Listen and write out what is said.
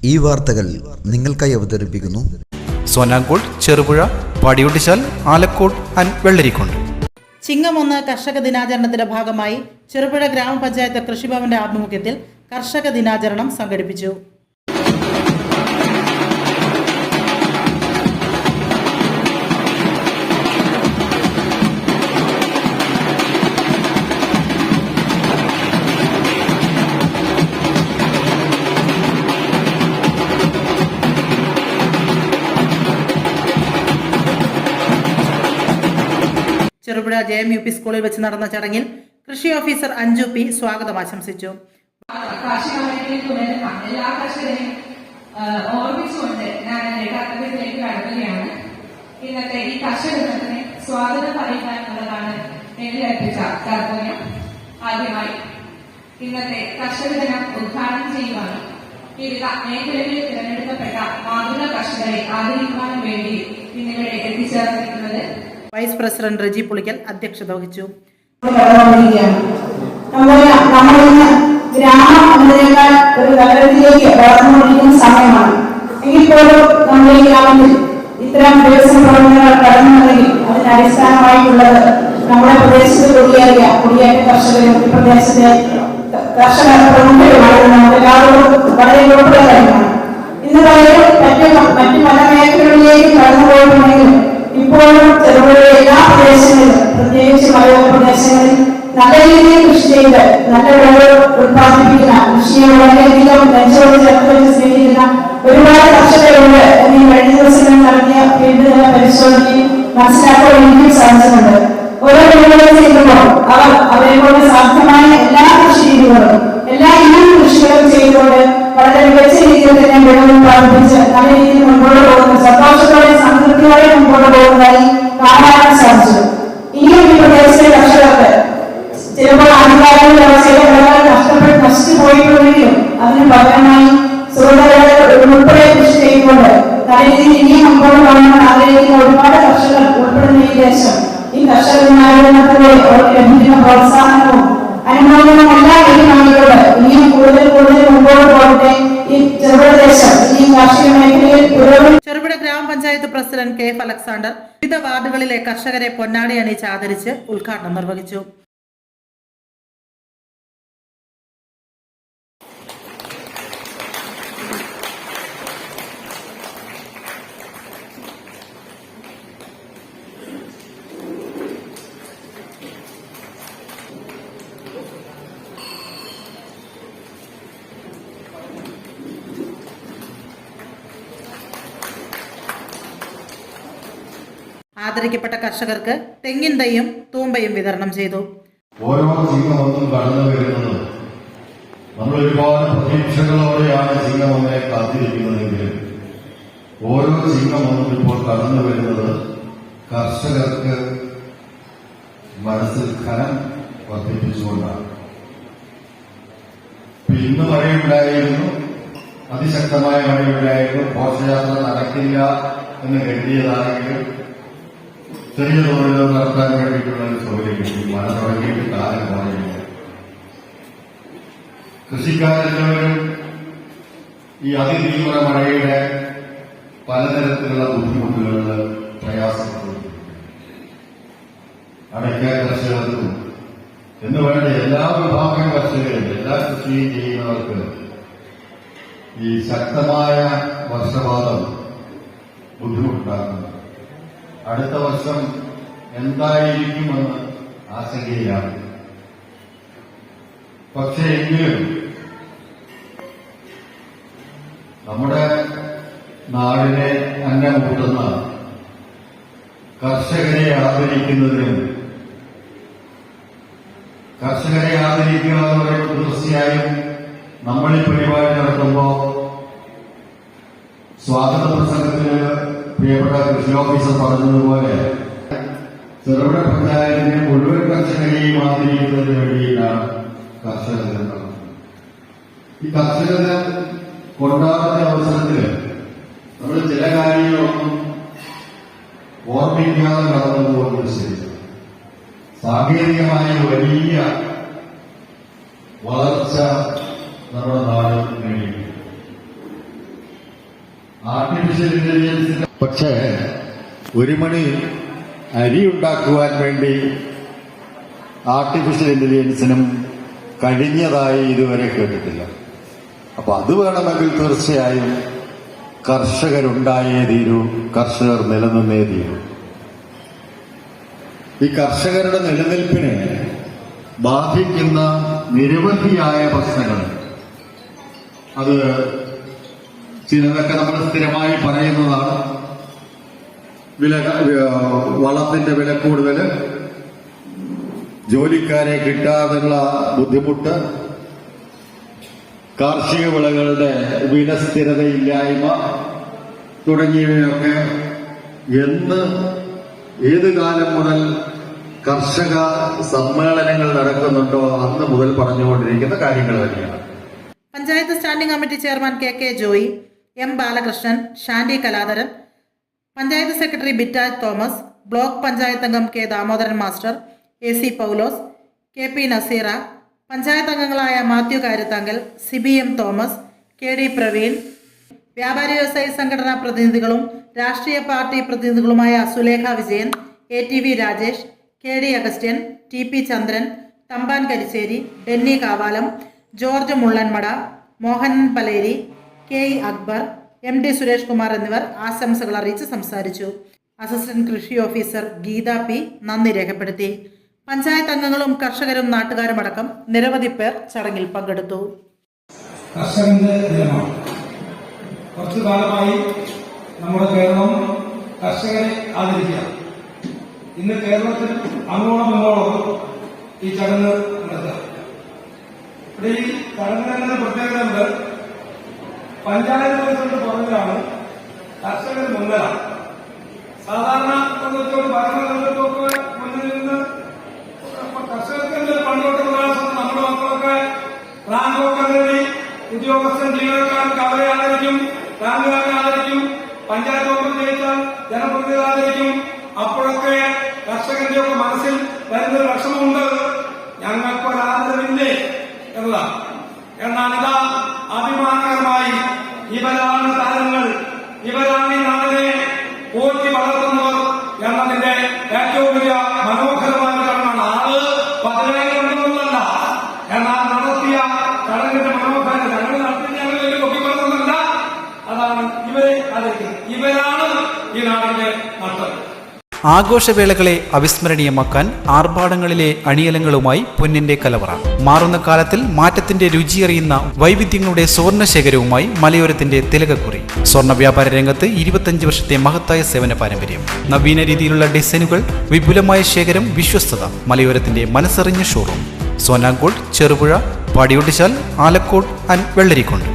ഈ വാർത്തകൾ നിങ്ങൾക്കായി അവതരിപ്പിക്കുന്നു സോനാങ്കോട്, ചെറുപുഴ, പാടിയൊട്ടിച്ചാൽ, ആലക്കോട് ആൻഡ് വെള്ളരിക്കുണ്ട്. ചിങ്ങം 1 കർഷക ദിനാചരണത്തിന്റെ ഭാഗമായി ചെറുപുഴ ഗ്രാമപഞ്ചായത്ത് കൃഷിഭവന്റെ ആഭിമുഖ്യത്തിൽ കർഷക ദിനാചരണം സംഘടിപ്പിച്ചു. ചെറുപുഴ JMUP സ്കൂളിൽ വെച്ച് നടന്ന ചടങ്ങിൽ കൃഷി ഓഫീസർ അഞ്ജു പി സ്വാഗതം ആശംസിച്ചു. കാർഷിക മേഖലയിൽ തുടരുന്ന എല്ലാ കർഷകരെയും ഓർമ്മിച്ചുകൊണ്ട് ഞാൻ എന്റെ കർത്തവ്യത്തിലേക്ക് കടക്കുകയാണ്. ഇന്നത്തെ ഈ കർഷക ദിനത്തിന് സ്വാഗതം പറയുക എന്നുള്ളതാണ് എന്നെ ഏൽപ്പിച്ച കർത്തവ്യം. ആദ്യമായി ഇന്നത്തെ കർഷക ദിനം ഉദ്ഘാടനം ചെയ്യുവാനും വിവിധ മേഖലകളിൽ തിരഞ്ഞെടുക്കപ്പെട്ട മാതൃക കർഷകരെ ആദരിക്കുവാനും വേണ്ടി ഇന്നിവിടെ എത്തിച്ചേർന്നിരിക്കുന്നത് വൈസ് പ്രസിഡന്റ് റജി പുളിക്കൽ അധ്യക്ഷത വഹിച്ചു. നമ്മളിന്ന് ഗ്രാമം എന്നതിനേക്കാൾ ഒരു നഗരത്തിലേക്ക് വളർന്നുകൊണ്ടിരിക്കുന്ന സമയമാണ്. എങ്കിൽ പോലും നമ്മുടെ ഈ ഗ്രാമത്തിൽ ഇത്തരം വികസന പ്രവർത്തനങ്ങൾ കടന്നുവന്നെങ്കിൽ അതിന് അടിസ്ഥാനമായിട്ടുള്ളത് നമ്മുടെ പ്രദേശത്ത് കുടിയേറ്റ കർഷകരും ഈ പ്രദേശത്തെ കർഷക പ്രമുഖരുമാണ്. നമ്മളെല്ലാവരും വളരെ ഉൾപ്പെടുന്ന കാര്യമാണ്. ഇന്ന് മറ്റു പല മേഖലകളിലേക്കും കടന്നുപോയിട്ടുണ്ടെങ്കിലും ഇപ്പോഴും ചെറുപുഴയിലെ എല്ലാ പ്രദേശങ്ങളിലും, പ്രത്യേകിച്ച് മലയോര പ്രദേശങ്ങളിൽ നല്ല രീതിയിൽ കൃഷി ചെയ്ത് നല്ല വിളകൾ ഉത്പാദിപ്പിക്കുന്ന, കൃഷിയെ വളരെയധികം നെഞ്ചോട് ചേർത്ത് വെച്ച് സ്നേഹിക്കുന്ന ഒരുപാട് കർഷകരുണ്ട് എന്ന് ഈ കഴിഞ്ഞ ദിവസങ്ങളിൽ നടത്തിയ ഫീൽഡ് തല പരിശോധനയിൽ മനസ്സിലാക്കാൻ എനിക്കും സാധിച്ചിട്ടുണ്ട്. ഓരോ വിളകളും ചെയ്യുമ്പോൾ അവരെ കൊണ്ട് സാധ്യമായ എല്ലാ കൃഷി രീതികളും, എല്ലാ ഇനം കൃഷികളും ചെയ്തുകൊണ്ട് വളരെ മികച്ച രീതിയിൽ തന്നെ വിളവ് ഉത്പാദിപ്പിച്ച് നല്ല രീതിയിൽ മുമ്പോട്ട് പോകുന്നു, സന്തോഷത്തോടെ സംതൃപ്തിയോടെ മുമ്പോട്ട് പോകുന്നതായി കാണാൻ സാധിച്ചു. ഇനിയും ഈ പ്രദേശത്തെ കർഷകർക്ക് ചിലപ്പോൾ ആദ്യകാലങ്ങളിൽ ചില വിളകൾ നശിച്ചു പോയിട്ടുണ്ടെങ്കിലും അതിന് പകരമായി സുഗന്ധവിളകൾ ഉൾപ്പെടെ കൃഷി ചെയ്യുമ്പോൾ നല്ല രീതിയിൽ ഇനിയും മുമ്പോട്ട് പോകണമെന്ന് ആഗ്രഹിക്കുന്ന ഒരുപാട് കർഷകർ ഉൾപ്പെടുന്ന ഈ ദേശം ഈ കർഷക ദിനാചരണത്തിലൂടെ അവർക്ക് ലഭിക്കുന്ന പ്രോത്സാഹനവും അനുഭവങ്ങളും എല്ലാം ഏറ്റുവാങ്ങിക്കൊണ്ട് ഇനിയും കൂടുതൽ മുമ്പോട്ട് പോകട്ടെ. ഈ ചെറുപുഴ ദേശം ഈ കാർഷിക മേഖലയിൽ പുരോഗതി. ചെറുപുഴ ഗ്രാമപഞ്ചായത്ത് പ്രസിഡന്റ് KF അലക്സാണ്ടർ വിവിധ വാർഡുകളിലെ കർഷകരെ പൊന്നാടി അണിയിച്ച് ആദരിച്ച് ഉദ്ഘാടനം നിർവഹിച്ചു. ആദരിക്കപ്പെട്ട കർഷകർക്ക് തെങ്ങിൻ തൈയും തൂമ്പയും വിതരണം ചെയ്തു. ഓരോ ചിങ്ങമൊന്നും കടന്നു വരുന്നത് നമ്മൾ ഒരുപാട് പ്രതീക്ഷകളോടെയാണ് ചിങ്ങമൊന്നെ കാത്തിരിക്കുന്നതെങ്കിലും ഓരോ ചിങ്ങമൊന്നും ഇപ്പോൾ കടന്നു വരുന്നത് കർഷകർക്ക് മനസ്സിൽ ഖനം വർദ്ധിപ്പിച്ചുകൊണ്ടാണ്. ഇന്ന് മഴയുണ്ടായിരുന്നു, അതിശക്തമായ മഴയുണ്ടായിരുന്നു, ഘോഷയാത്ര നടക്കില്ല എന്ന് കരുതിയതാണെങ്കിലും ചെറിയ തോതിൽ നടത്താൻ വേണ്ടിയിട്ടുള്ള ഒരു സൗകര്യം കിട്ടി. മഴ തുടങ്ങിയിട്ട് കാലം കുറയില്ല. കൃഷിക്കാരെല്ലാവരും ഈ അതിതീവ്ര മഴയുടെ പലതരത്തിലുള്ള ബുദ്ധിമുട്ടുകളിൽ പ്രയാസപ്പെടുന്നു. അടയ്ക്ക കർഷകർക്കും എന്ന് വേണ്ട എല്ലാ വിഭാഗം കർഷകരും, എല്ലാ കൃഷിയും ചെയ്യുന്നവർക്ക് ഈ ശക്തമായ വർഷപാതം ബുദ്ധിമുട്ടുണ്ടാക്കുന്നു. അടുത്ത വർഷം എന്തായിരിക്കുമെന്ന് ആശങ്കയിലാണ്. പക്ഷേ എങ്കിലും നമ്മുടെ നാടിനെ അന്നം കൂട്ടുന്ന കർഷകരെ ആദരിക്കുന്നതിനും കർഷകരെ ആദരിക്കുക എന്ന് പറയുമ്പോൾ തീർച്ചയായും നമ്മൾ ഈ പരിപാടി നടത്തുമ്പോൾ സ്വാഗത പ്രസംഗത്തിന് പ്രിയപ്പെട്ട കൃഷി ഓഫീസർ പറഞ്ഞതുപോലെ ചെറുപുഴ പഞ്ചായത്തിനെ മുഴുവൻ കർഷകരെയും ആദരിക്കുന്നതിന് വേണ്ടിയിട്ടാണ് കർഷക ദിനം നടത്തുന്നത്. ഈ കർഷക ദിനം കൊണ്ടാടുന്ന അവസരത്തിൽ നമ്മൾ ചില കാര്യങ്ങളൊന്നും ഓർമ്മിക്കാതെ കടന്നു പോകുന്നത് ശരി. സാങ്കേതികമായ വലിയ വളർച്ച നമ്മുടെ നാട് നേടി. ആർട്ടിഫിഷ്യൽ ഇന്റലിജൻസിന്റെ പക്ഷേ 1 മണി അരി ഉണ്ടാക്കുവാൻ വേണ്ടി ആർട്ടിഫിഷ്യൽ ഇന്റലിജൻസിനും കഴിഞ്ഞതായി ഇതുവരെ കേട്ടിട്ടില്ല. അപ്പൊ അത് വേണമെങ്കിൽ തീർച്ചയായും കർഷകരുണ്ടായേ തീരൂ, കർഷകർ നിലനിന്നേ തീരൂ. ഈ കർഷകരുടെ നിലനിൽപ്പിനെ ബാധിക്കുന്ന നിരവധിയായ പ്രശ്നങ്ങൾ, അത് ചിലതൊക്കെ നമ്മൾ സ്ഥിരമായി പറയുന്നതാണ്. വളത്തിന്റെ വില കൂടുതൽ, ജോലിക്കാരെ കിട്ടാതെയുള്ള ബുദ്ധിമുട്ട്, കാർഷിക വിളകളുടെ വില സ്ഥിരതയില്ലായ്മ തുടങ്ങിയവയൊക്കെ ഏത് കാലം മുതൽ കർഷക സമ്മേളനങ്ങൾ നടക്കുന്നുണ്ടോ അന്ന് മുതൽ പറഞ്ഞുകൊണ്ടിരിക്കുന്ന കാര്യങ്ങൾ തന്നെയാണ്. Panchayat standing committee chairman K Joy, M Balakrishnan, Shandi Kaladharan, panchayat secretary Bitaj Thomas, block panchayat അംഗം K Damodaran master, AC Paulose, KP Naseera, panchayat അംഗങ്ങളായ മാത്യു കാര്യത്താങ്കൽ, CBM തോമസ്, KD പ്രവീൺ, വ്യാപാരി വ്യവസായി സംഘടനാ പ്രതിനിധികളും രാഷ്ട്രീയ പാർട്ടി പ്രതിനിധികളുമായ Sulekha Vijayan, ATV Rajesh, KD Augustine, TP Chandran, Thampan Karisseri, Denny Kavalam, George Mullanmada, Mohan Paleri, KE Akbar, MD Suresh Kumar എന്നിവർ ആശംസകൾ അറിയിച്ച് സംസാരിച്ചു. അസിസ്റ്റന്റ് കൃഷി ഓഫീസർ ഗീത P നന്ദി രേഖപ്പെടുത്തി. പഞ്ചായത്ത് അംഗങ്ങളും കർഷകരും നാട്ടുകാരും അടക്കം നിരവധി പേർ ചടങ്ങിൽ പങ്കെടുത്തു. കർഷകന്റെ ദിനമാണ്. കുറച്ചു കാലമായി നമ്മുടെ കേരളം കർഷകരെ ആദരിക്കുക. ഇന്ന് കേരളത്തിൽ അങ്ങോളം ഈ ചടങ്ങ് നടത്തുക. ഇവിടെ ഈ ചടങ്ങിന് പ്രത്യേകത, പഞ്ചായത്ത് പ്രസിഡന്റ് പറഞ്ഞതാണ് കർഷകർ മുൻകരാണ്. സാധാരണ ഭരണകർക്കൊക്കെ മുന്നിൽ നിന്ന് കർഷകർക്ക് പണ്ടോട്ട് പ്രയാസം, നമ്മുടെ മക്കളൊക്കെ റാങ്കൊക്കെ നേടി ഉദ്യോഗസ്ഥൻ ജീവനക്കാർക്ക് അവരെ ആദരിക്കും, റാങ്കുകാരെ ആദരിക്കും, പഞ്ചായത്ത് മെമ്പർ ജയിച്ചാൽ ജനപ്രതിനിധി ആദരിക്കും. അപ്പോഴൊക്കെ കർഷകന്റെ ഒക്കെ മനസ്സിൽ വരുന്നൊരു വിഷമമുണ്ട്, ഞങ്ങൾക്കൊരാദരവില്ലേ എന്നതാണ്. എന്നാൽ ഇതാ അഭിമാനകരമായി ഇവരാണ് താരങ്ങൾ, ഇവരാണ് ഈ നാടിനെ പോറ്റി വളർത്തുന്നവർ എന്നതിന്റെ ഏറ്റവും വലിയ മനോഹരമായ ചടങ്ങാണ്. ആള് 10,000 ഉണ്ടെന്നല്ല, എന്നാൽ നടത്തിയ ചടങ്ങിന്റെ മനോഹരത ഞങ്ങൾ നടത്തി ഞങ്ങൾ വലിയ പൊക്കിപ്പറന്നല്ല. അതാണ് ഇവരെ ആദരിക്കുന്നത്. ഇവരാണ് ഈ നാടിന്റെ നട്ടൽ. ആഘോഷവേളകളെ അവിസ്മരണീയമാക്കാൻ ആർഭാടങ്ങളിലെ അണിയലങ്ങളുമായി പൊന്നിന്റെ കലവറ. മാറുന്ന കാലത്തിൽ മാറ്റത്തിന്റെ രുചിയറിയുന്ന വൈവിധ്യങ്ങളുടെ സ്വർണ്ണശേഖരവുമായി മലയോരത്തിന്റെ തിലകക്കുറി. സ്വർണ്ണ വ്യാപാര രംഗത്ത് 25 വർഷത്തെ മഹത്തായ സേവന പാരമ്പര്യം, നവീന രീതിയിലുള്ള ഡിസൈനുകൾ, വിപുലമായ ശേഖരം, വിശ്വസ്തത. മലയോരത്തിന്റെ മനസ്സറിഞ്ഞ ഷോറൂം. സോനാങ്കോട്, ചെറുപുഴ, പാടിയൊട്ടിച്ചാൽ, ആലക്കോട് ആൻഡ് വെള്ളരിക്കുണ്ട്.